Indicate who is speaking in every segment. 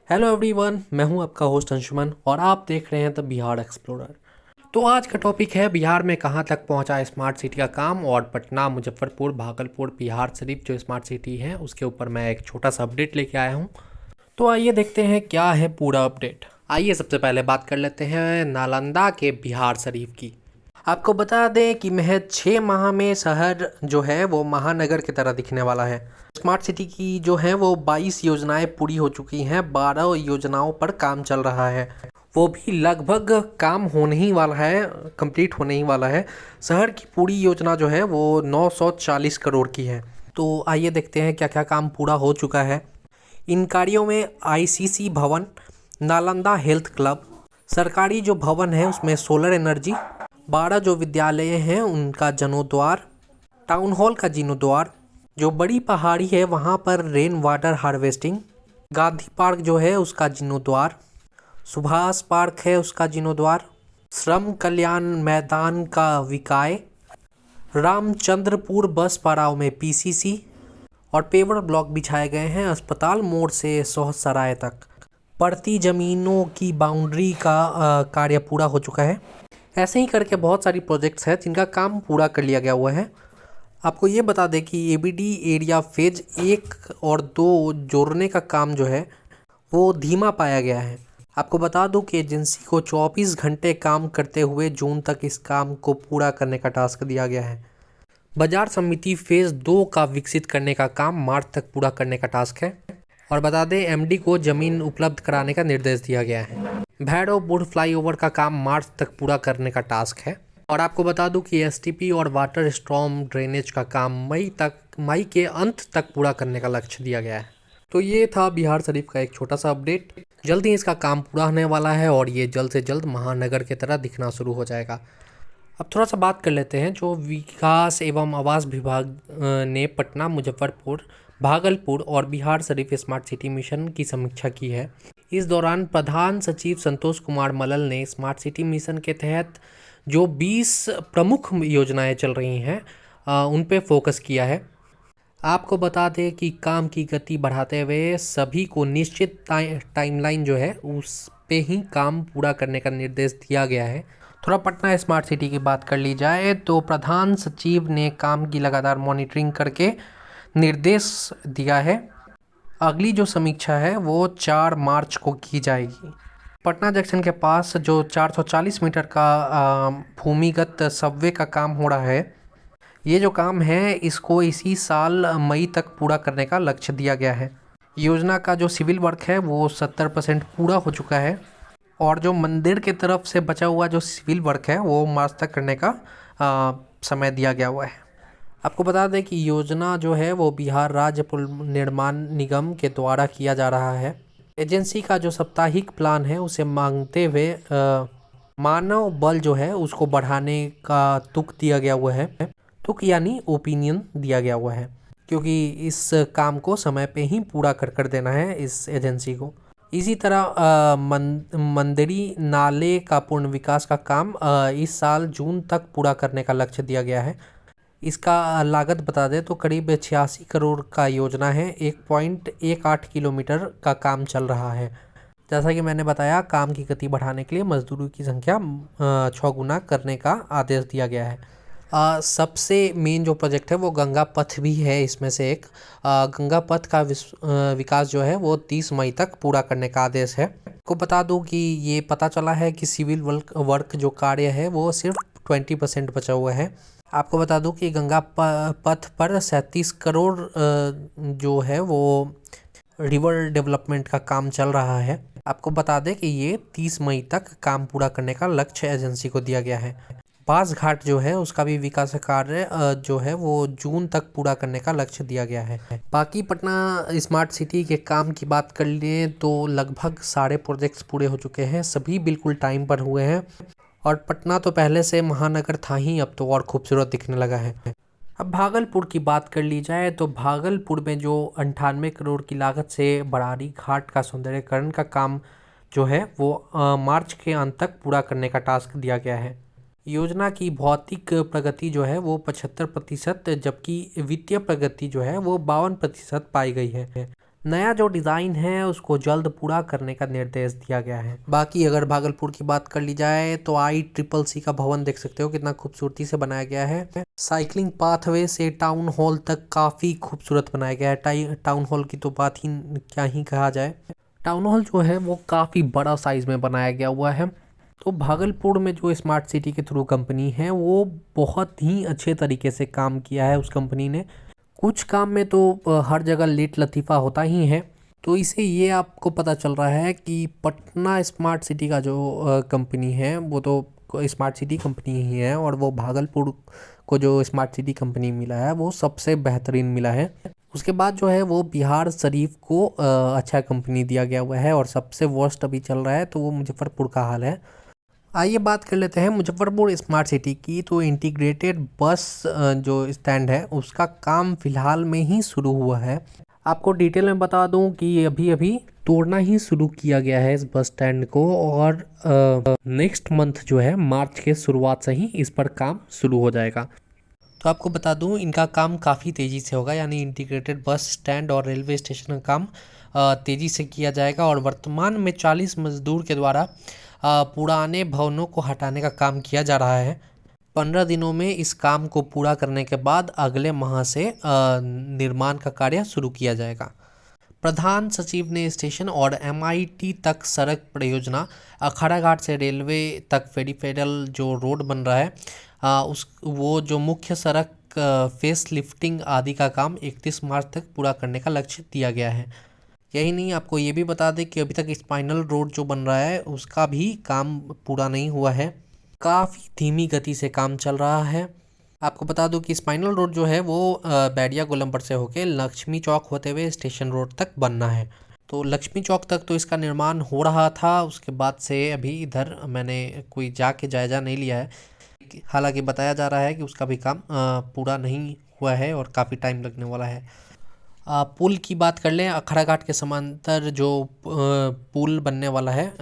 Speaker 1: Hello everyone, मैं हूं आपका होस्ट अंशुमन और आप देख रहे हैं द बिहार एक्सप्लोरर। तो आज का टॉपिक है बिहार में कहां तक पहुंचा स्मार्ट सिटी का काम और पटना, मुजफ्फरपुर, भागलपुर, बिहार शरीफ जो स्मार्ट सिटी है उसके ऊपर मैं एक छोटा सा अपडेट लेके आया हूं। तो आइए देखते हैं क्या है पूरा अपडेट। आइए सबसे पहले बात कर लेते हैं नालंदा के बिहार शरीफ की। आपको बता दें कि महज 6 माह में शहर जो है वो महानगर की तरह दिखने वाला है। स्मार्ट सिटी की जो है वो 22 योजनाएं पूरी हो चुकी हैं, 12 योजनाओं पर काम चल रहा है, वो भी लगभग काम होने ही वाला है, कंप्लीट होने ही वाला है। शहर की पूरी योजना जो है वो 940 करोड़ की है। तो आइए देखते हैं क्या क्या काम पूरा हो चुका है। इन कार्यों में आईसीसी भवन, नालंदा हेल्थ क्लब, सरकारी जो भवन है उसमें सोलर एनर्जी, 12 जो विद्यालय हैं उनका जीर्णोद्वार, टाउन हॉल का जीर्णोद्वार, जो बड़ी पहाड़ी है वहाँ पर rain water harvesting, Gandhi park जो है उसका जीर्णोद्वार, सुभाष पार्क है उसका जीर्णोद्वार, श्रम कल्याण मैदान का विकाय, रामचंद्रपुर बस पड़ाव में पीसीसी और पेवर ब्लॉक बिछाए गए हैं अस्पताल मोड़ से सोहसराय तक। पड़ती जमीनों की बाउंड्री का कार्य पूरा हो चुका है। ऐसे ही करके बहुत सारी प्रोजेक्ट्स हैं जिनका काम पूरा कर लिया गया हुआ है। आपको ये बता दें कि एबीडी एरिया फेज 1 और 2 जोड़ने का काम जो है वो धीमा पाया गया है। आपको बता दूं कि एजेंसी को 24 घंटे काम करते हुए जून तक इस काम को पूरा करने का टास्क दिया गया है। बाजार समिति फेज 2 का विकसित करने का काम मार्च तक पूरा करने का टास्क है। और बता दें एमडी को जमीन उपलब्ध कराने का निर्देश दिया गया है। भैरव बुढ़ फ्लाईओवर का काम मार्च तक पूरा करने का टास्क है। और आपको बता दूं कि एसटीपी और वाटर स्टॉर्म ड्रेनेज का काम मई के अंत तक पूरा करने का लक्ष्य दिया गया है। तो ये था बिहार शरीफ का एक छोटा सा अपडेट। जल्द ही इसका काम पूरा होने वाला है और ये जल्द से जल्द महानगर की तरह दिखना शुरू हो जाएगा। अब थोड़ा सा बात कर लेते हैं। जो विकास एवं आवास विभाग ने पटना, मुजफ्फरपुर, भागलपुर और Bihar Sharif smart city mission की समीक्षा की है। इस दौरान प्रधान सचिव संतोष कुमार मल्ल ने स्मार्ट सिटी मिशन के तहत जो 20 प्रमुख योजनाएं चल रही हैं उन पे फोकस किया है। आपको बता दें कि काम की गति बढ़ाते हुए सभी को निश्चित टाइमलाइन जो है उस पे ही काम पूरा करने का निर्देश दिया गया है। थोड़ा पटना स्मार्ट सिटी की बात कर ली जाए तो प्रधान सचिव ने काम की लगातार मॉनिटरिंग करके निर्देश दिया है। अगली जो समीक्षा है वो 4 मार्च को की जाएगी। पटना जंक्शन के पास जो 440 मीटर का भूमिगत सबवे का काम हो रहा है, ये जो काम है इसको इसी साल मई तक पूरा करने का लक्ष्य दिया गया है। योजना का जो सिविल वर्क है वो 70% पूरा हो चुका है और जो मंदिर के तरफ से बचा हुआ जो सिविल वर्क है वो मार्च तक करने का समय दिया गया हुआ है। आपको बता दें कि योजना जो है वो बिहार राज्य पुल निर्माण निगम के द्वारा किया जा रहा है। एजेंसी का जो साप्ताहिक प्लान है उसे मांगते हुए मानव बल जो है उसको बढ़ाने का तुक दिया गया हुआ है। तुक यानी ओपिनियन दिया गया हुआ है, क्योंकि इस काम को समय पे ही पूरा कर देना है इस एजेंसी को। इसी तरह मंदिरी नाले का पूर्ण विकास का काम इस साल जून तक पूरा करने का लक्ष्य दिया गया है। इसका लागत बता दें तो करीब 86 करोड़ का योजना है। 1.18 किलोमीटर का काम चल रहा है। जैसा कि मैंने बताया, काम की गति बढ़ाने के लिए मजदूरों की संख्या 6 गुना करने का आदेश दिया गया है। सबसे मेन जो प्रोजेक्ट है वो गंगा पथ भी है इसमें से एक। गंगा पथ का विकास जो है वो 30 मई तक पूरा करने का आदेश है। को बता दूं कि ये पता चला है कि सिविल वर्क जो कार्य है वो सिर्फ 20% बचा हुआ है। आपको बता दूं कि गंगा पथ पर 37 करोड़ जो है वो रिवर डेवलपमेंट का काम चल रहा है। आपको बता दें कि ये 30 मई तक काम पूरा करने का लक्ष्य एजेंसी को दिया गया है। बास घाट जो है उसका भी विकास कार्य जो है वो जून तक पूरा करने का लक्ष्य दिया गया है। बाकी पटना स्मार्ट सिटी के काम की बात कर लें तो लगभग सारे प्रोजेक्ट्स पूरे हो चुके हैं, सभी बिल्कुल टाइम पर हुए हैं। और पटना तो पहले से महानगर था ही, अब तो और खूबसूरत दिखने लगा है। अब भागलपुर की बात कर ली जाए तो भागलपुर में जो 98 करोड़ की लागत से बरारी घाट का सौंदर्यीकरण का काम जो है वो मार्च के अंत तक पूरा करने का टास्क दिया गया है। योजना की भौतिक प्रगति जो है वो 75%, जबकि वित्तीय प्रगति जो है वो 52% पाई गई है। नया जो डिज़ाइन है उसको जल्द पूरा करने का निर्देश दिया गया है। बाकी अगर भागलपुर की बात कर ली जाए तो ICCC का भवन देख सकते हो कितना खूबसूरती से बनाया गया है। साइकिलिंग पाथवे से टाउन हॉल तक काफ़ी खूबसूरत बनाया गया है। टाउन हॉल की तो बात ही क्या ही कहा जाए। टाउन हॉल जो है वो काफ़ी बड़ा साइज़ में बनाया गया हुआ है। तो भागलपुर में जो स्मार्ट सिटी के थ्रू कंपनी है वो बहुत ही अच्छे तरीके से काम किया है उस कंपनी ने। कुछ काम में तो हर जगह लेट लतीफ़ा होता ही है। तो इसे ये आपको पता चल रहा है कि पटना स्मार्ट सिटी का जो कंपनी है वो तो स्मार्ट सिटी कंपनी ही है, और वो भागलपुर को जो स्मार्ट सिटी कंपनी मिला है वो सबसे बेहतरीन मिला है। उसके बाद जो है वो बिहार शरीफ को अच्छा कंपनी दिया गया हुआ है, और सबसे वर्स्ट अभी चल रहा है तो वो मुजफ्फरपुर का हाल है। आइए बात कर लेते हैं मुजफ्फरपुर स्मार्ट सिटी की। तो इंटीग्रेटेड बस जो स्टैंड है उसका काम फिलहाल में ही शुरू हुआ है। आपको डिटेल में बता दूं कि अभी अभी तोड़ना ही शुरू किया गया है इस बस स्टैंड को, और नेक्स्ट मंथ जो है मार्च के शुरुआत से ही इस पर काम शुरू हो जाएगा। तो आपको बता दूं इनका काम काफ़ी तेज़ी से होगा, यानी इंटीग्रेटेड बस स्टैंड और रेलवे स्टेशन का काम तेज़ी से किया जाएगा। और वर्तमान में 40 मजदूर के द्वारा पुराने भवनों को हटाने का काम किया जा रहा है। 15 दिनों में इस काम को पूरा करने के बाद अगले माह से निर्माण का कार्य शुरू किया जाएगा। प्रधान सचिव ने स्टेशन और MIT तक सड़क परियोजना, अखाड़ा घाट से रेलवे तक पेरिफेरल जो रोड बन रहा है वो जो मुख्य सड़क फेस लिफ्टिंग आदि का काम 31 मार्च तक पूरा करने का लक्ष्य दिया गया है। यही नहीं, आपको ये भी बता दें कि अभी तक स्पाइनल रोड जो बन रहा है उसका भी काम पूरा नहीं हुआ है। काफ़ी धीमी गति से काम चल रहा है। आपको बता दूं कि स्पाइनल रोड जो है वो बैरिया गोलम्बर से होके लक्ष्मी चौक होते हुए स्टेशन रोड तक बनना है। तो लक्ष्मी चौक तक तो इसका निर्माण हो रहा था, उसके बाद से अभी इधर मैंने कोई जाके जायज़ा नहीं लिया है। हालांकि बताया जा रहा है कि उसका भी काम पूरा नहीं हुआ है और काफ़ी टाइम लगने वाला है। पुल की बात कर लें, अखाड़ा घाट के समांतर जो पुल बनने वाला है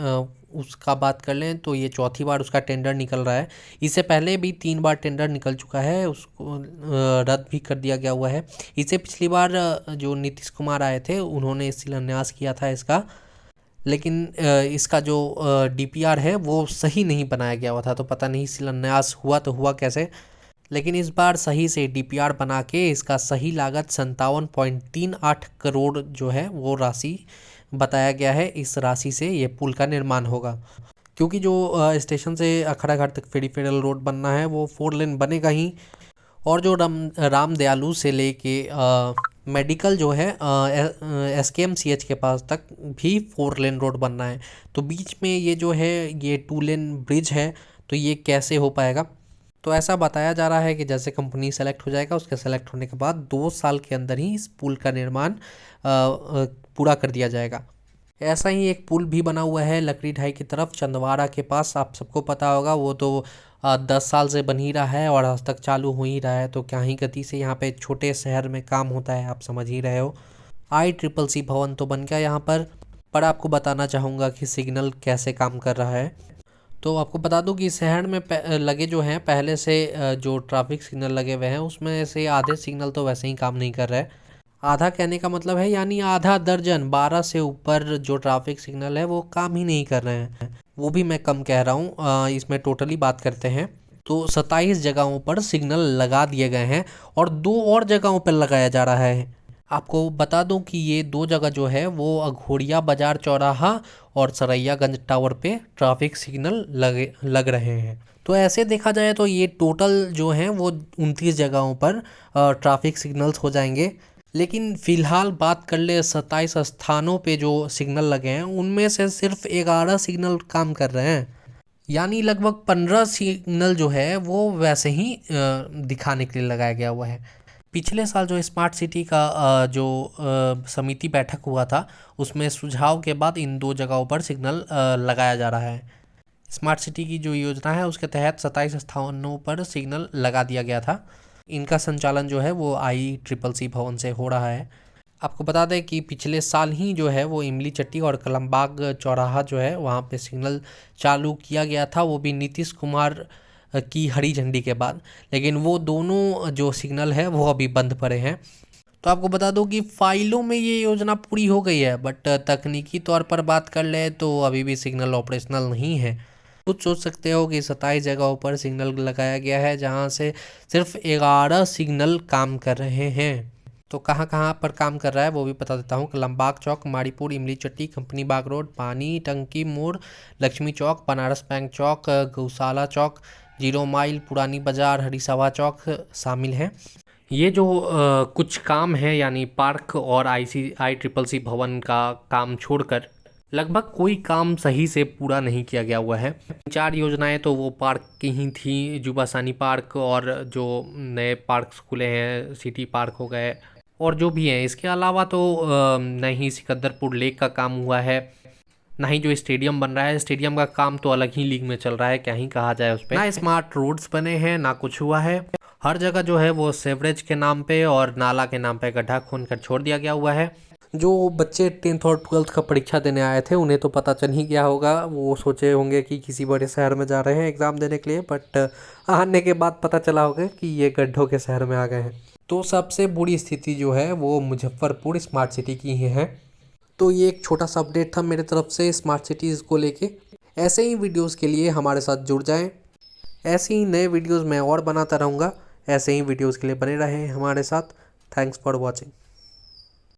Speaker 1: उसका बात कर लें तो ये चौथी बार उसका टेंडर निकल रहा है। इससे पहले भी 3 बार टेंडर निकल चुका है, उसको रद्द भी कर दिया गया हुआ है। इससे पिछली बार जो नीतीश कुमार आए थे उन्होंने शिलान्यास किया था इसका, लेकिन इसका जो DPR है वो सही नहीं बनाया गया हुआ था, तो पता नहीं शिलान्यास हुआ तो हुआ कैसे। लेकिन इस बार सही से DPR बना के इसका सही लागत 57.38 करोड़ जो है वो राशि बताया गया है। इस राशि से ये पुल का निर्माण होगा, क्योंकि जो स्टेशन से अखाड़ा घाट तक पेरिफेरल रोड बनना है वो 4 लेन बनेगा ही। और जो राम दयालु से लेके मेडिकल जो है SKMCH के पास तक भी 4 लेन रोड बनना है। तो बीच में ये जो है ये 2 लेन ब्रिज है, तो ये कैसे हो पाएगा। तो ऐसा बताया जा रहा है कि जैसे कंपनी सेलेक्ट हो जाएगा, उसके सेलेक्ट होने के बाद 2 साल के अंदर ही इस पुल का निर्माण पूरा कर दिया जाएगा। ऐसा ही एक पुल भी बना हुआ है लकड़ी ढाई की तरफ चंदवारा के पास, आप सबको पता होगा। वो तो 10 साल से बन ही रहा है और आज तक चालू हो ही रहा है। तो क्या ही गति से यहाँ पे छोटे शहर में काम होता है, आप समझ ही रहे हो। ICCC भवन तो बन गया यहाँ पर आपको बताना चाहूँगा कि सिग्नल कैसे काम कर रहा है। तो आपको बता दूं कि शहर में लगे जो हैं पहले से जो ट्रैफिक सिग्नल लगे हुए हैं उसमें से आधे सिग्नल तो वैसे ही काम नहीं कर रहे। आधा कहने का मतलब है यानी आधा दर्जन 12 से ऊपर जो ट्रैफिक सिग्नल है वो काम ही नहीं कर रहे हैं। वो भी मैं कम कह रहा हूँ, इसमें टोटली बात करते हैं तो 27 जगहों पर सिग्नल लगा दिए गए हैं और 2 और जगहों पर लगाया जा रहा है। आपको बता दूं कि ये 2 जगह जो है वो अघोरिया बाजार चौराहा और सरैयागंज टावर पे ट्रैफिक सिग्नल लग रहे हैं। तो ऐसे देखा जाए तो ये टोटल जो हैं वो 29 जगहों पर ट्रैफिक सिग्नल्स हो जाएंगे। लेकिन फ़िलहाल बात कर ले 27 स्थानों पे जो सिग्नल लगे हैं उनमें से सिर्फ 11 सिग्नल काम कर रहे हैं, यानी लगभग 15 सिग्नल जो है वो वैसे ही दिखाने के लिए लगाया गया हुआ है। पिछले साल जो स्मार्ट सिटी का जो समिति बैठक हुआ था उसमें सुझाव के बाद इन 2 जगहों पर सिग्नल लगाया जा रहा है। स्मार्ट सिटी की जो योजना है उसके तहत 27 स्थानों पर सिग्नल लगा दिया गया था। इनका संचालन जो है वो ICCC भवन से हो रहा है। आपको बता दें कि पिछले साल ही जो है वो इमली चट्टी और कलमबाग चौराहा जो है वहाँ पे सिग्नल चालू किया गया था, वो भी नीतीश कुमार की हरी झंडी के बाद। लेकिन वो दोनों जो सिग्नल है वो अभी बंद पड़े हैं। तो आपको बता दूं कि फाइलों में ये योजना पूरी हो गई है, बट तकनीकी तौर पर बात कर ले तो अभी भी सिग्नल ऑपरेशनल नहीं है। कुछ सोच सकते हो कि 27 जगहों पर सिग्नल लगाया गया है, जहां से सिर्फ 11 सिग्नल काम कर रहे हैं। तो कहाँ कहाँ पर काम कर रहा है वो भी बता देता हूँ। कलमबाग चौक, माड़ीपुर, इमली चट्टी, कंपनी बाग रोड, पानी टंकी मोड़, लक्ष्मी चौक, बनारस बैंक चौक, गौशाला चौक, 0 माइल, पुरानी बाजार, हरिसभा चौक शामिल हैं। ये जो कुछ काम है, यानी पार्क और ICC भवन का काम छोड़कर लगभग कोई काम सही से पूरा नहीं किया गया हुआ है। 4 योजनाएं तो वो पार्क की ही थी, जुबासानी पार्क और जो नए पार्क्स खुले हैं, सिटी पार्क हो गए और जो भी हैं। इसके अलावा तो न ही सिकंदरपुर लेक का काम हुआ है, ना ही जो स्टेडियम बन रहा है, स्टेडियम का काम तो अलग ही लीग में चल रहा है, क्या ही कहा जाए उस पर। ना स्मार्ट रोड्स बने हैं, ना कुछ हुआ है। हर जगह जो है वो सेवरेज के नाम पे और नाला के नाम पे गड्ढा खोद कर छोड़ दिया गया हुआ है। जो बच्चे 10th और 12th का परीक्षा देने आए थे उन्हें तो पता चल ही गया होगा, वो सोचे होंगे कि किसी बड़े शहर में जा रहे हैं एग्ज़ाम देने के लिए, बट आने के बाद पता चला होगा कि ये गड्ढों के शहर में आ गए हैं। तो सबसे बुरी स्थिति जो है वो मुजफ्फरपुर स्मार्ट सिटी की ही है। तो ये एक छोटा सा अपडेट था मेरे तरफ से स्मार्ट सिटीज़ को लेके। ऐसे ही वीडियोस के लिए हमारे साथ जुड़ जाएं। ऐसे ही नए वीडियोस मैं और बनाता रहूँगा। ऐसे ही वीडियोस के लिए बने रहें हमारे साथ। Thanks for watching.